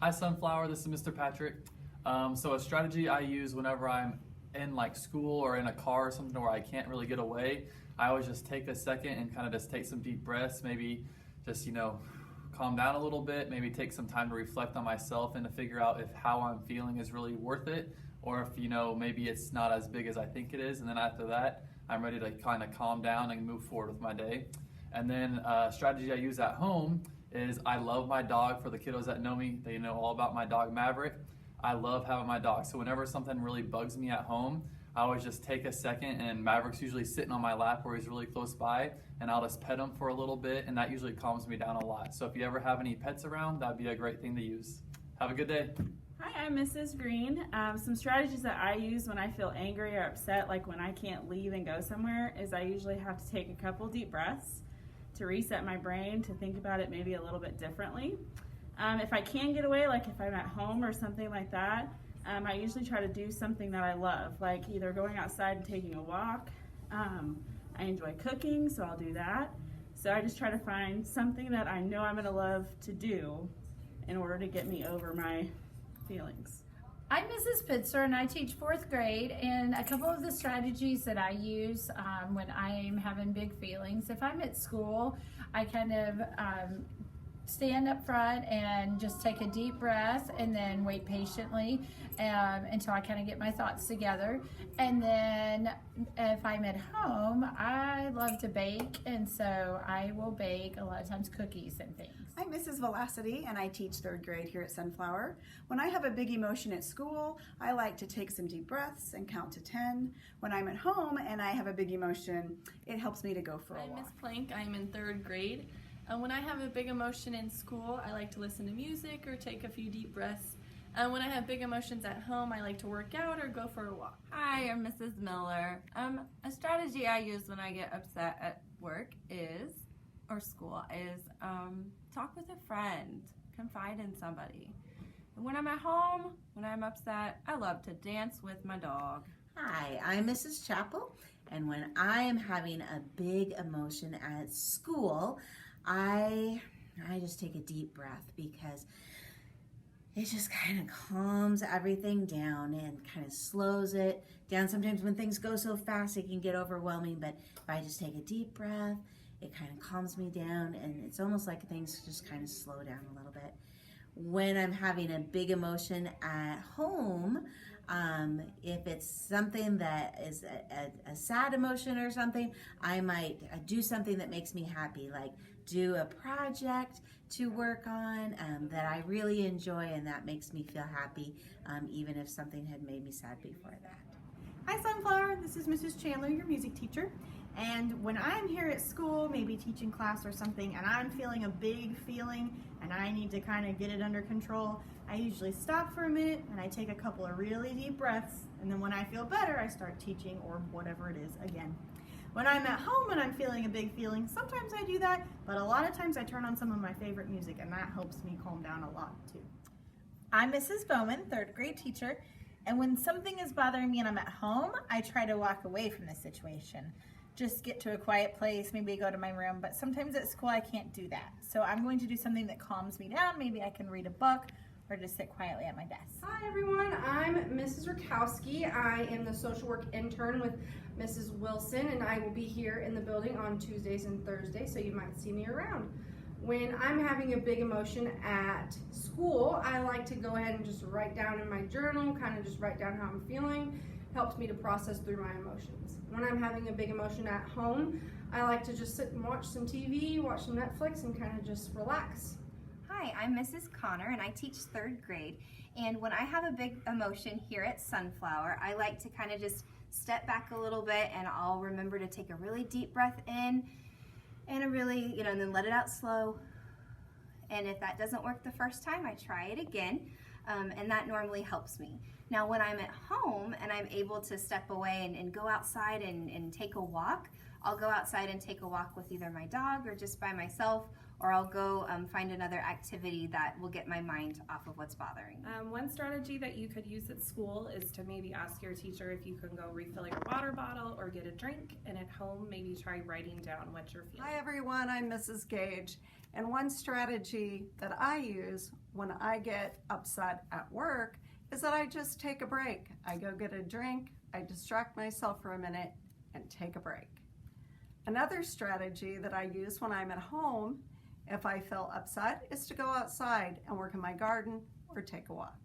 Hi Sunflower, this is Mr. Patrick. So a strategy I use whenever I'm in like school or in a car or something where I can't really get away, I always just take a second and kind of just take some deep breaths, maybe just, calm down a little bit, maybe take some time to reflect on myself and to figure out if how I'm feeling is really worth it, or if, maybe it's not as big as I think it is. And then after that, I'm ready to kind of calm down and move forward with my day. And then a strategy I use at home is I love my dog. For the kiddos that know me, they know all about my dog Maverick. I love having my dog. So whenever something really bugs me at home, I always just take a second, and Maverick's usually sitting on my lap where he's really close by, and I'll just pet him for a little bit, and that usually calms me down a lot. So if you ever have any pets around, that'd be a great thing to use. Have a good day. Hi, I'm Mrs. Green. Some strategies that I use when I feel angry or upset, like when I can't leave and go somewhere, is I usually have to take a couple deep breaths to reset my brain, to think about it maybe a little bit differently. If I can get away, like if I'm at home or something like that, I usually try to do something that I love, like either going outside and taking a walk. I enjoy cooking, so I'll do that. So I just try to find something that I know I'm gonna love to do in order to get me over my feelings. I'm Mrs. Pitzer and I teach 4th grade, and a couple of the strategies that I use when I'm having big feelings, if I'm at school, I kind of stand up front and just take a deep breath and then wait patiently until I kind of get my thoughts together. And then if I'm at home, I love to bake, and so I will bake a lot of times cookies and things. I'm Mrs. Velacity and I teach 3rd grade here at Sunflower. When I have a big emotion at school, I like to take some deep breaths and count to 10. When I'm at home and I have a big emotion, it helps me to go for a walk. I'm Miss Plank. I'm in 3rd grade. When I have a big emotion in school, I like to listen to music or take a few deep breaths. When I have big emotions at home, I like to work out or go for a walk. Hi, I'm Mrs. Miller. A strategy I use when I get upset at work or school is talk with a friend, confide in somebody. And when I'm at home, when I'm upset, I love to dance with my dog. Hi, I'm Mrs. Chappell, and when I am having a big emotion at school, I just take a deep breath because it just kind of calms everything down and kind of slows it down. Sometimes when things go so fast, it can get overwhelming, but if I just take a deep breath, it kind of calms me down, and it's almost like things just kind of slow down a little bit. When I'm having a big emotion at home, if it's something that is a sad emotion or something, I might do something that makes me happy, like do a project to work on that I really enjoy, and that makes me feel happy, even if something had made me sad before that. Hi Sunflower, this is Mrs. Chandler, your music teacher. And when I'm here at school, maybe teaching class or something, and I'm feeling a big feeling and I need to kind of get it under control, I usually stop for a minute and I take a couple of really deep breaths, and then when I feel better, I start teaching or whatever it is again. When I'm at home and I'm feeling a big feeling, sometimes I do that, but a lot of times I turn on some of my favorite music, and that helps me calm down a lot too. I'm Mrs. Bowman, 3rd grade teacher, and when something is bothering me and I'm at home, I try to walk away from the situation. Just get to a quiet place, maybe go to my room, but sometimes at school I can't do that. So I'm going to do something that calms me down. Maybe I can read a book or just sit quietly at my desk. Hi everyone, I'm Mrs. Rukowski. I am the social work intern with Mrs. Wilson, and I will be here in the building on Tuesdays and Thursdays, so you might see me around. When I'm having a big emotion at school, I like to go ahead and just write down in my journal, kind of just write down how I'm feeling. Helps me to process through my emotions. When I'm having a big emotion at home, I like to just sit and watch some TV, watch some Netflix, and kind of just relax. Hi, I'm Mrs. Connor and I teach 3rd grade. And when I have a big emotion here at Sunflower, I like to kind of just step back a little bit, and I'll remember to take a really deep breath in and and then let it out slow. And if that doesn't work the first time, I try it again, and that normally helps me. Now when I'm at home and I'm able to step away and go outside and take a walk, I'll go outside and take a walk with either my dog or just by myself, or I'll go find another activity that will get my mind off of what's bothering me. One strategy that you could use at school is to maybe ask your teacher if you can go refill your water bottle or get a drink, and at home maybe try writing down what you're feeling. Hi everyone, I'm Mrs. Gage, and one strategy that I use when I get upset at work is that I just take a break. I go get a drink, I distract myself for a minute, and take a break. Another strategy that I use when I'm at home, if I feel upset, is to go outside and work in my garden or take a walk.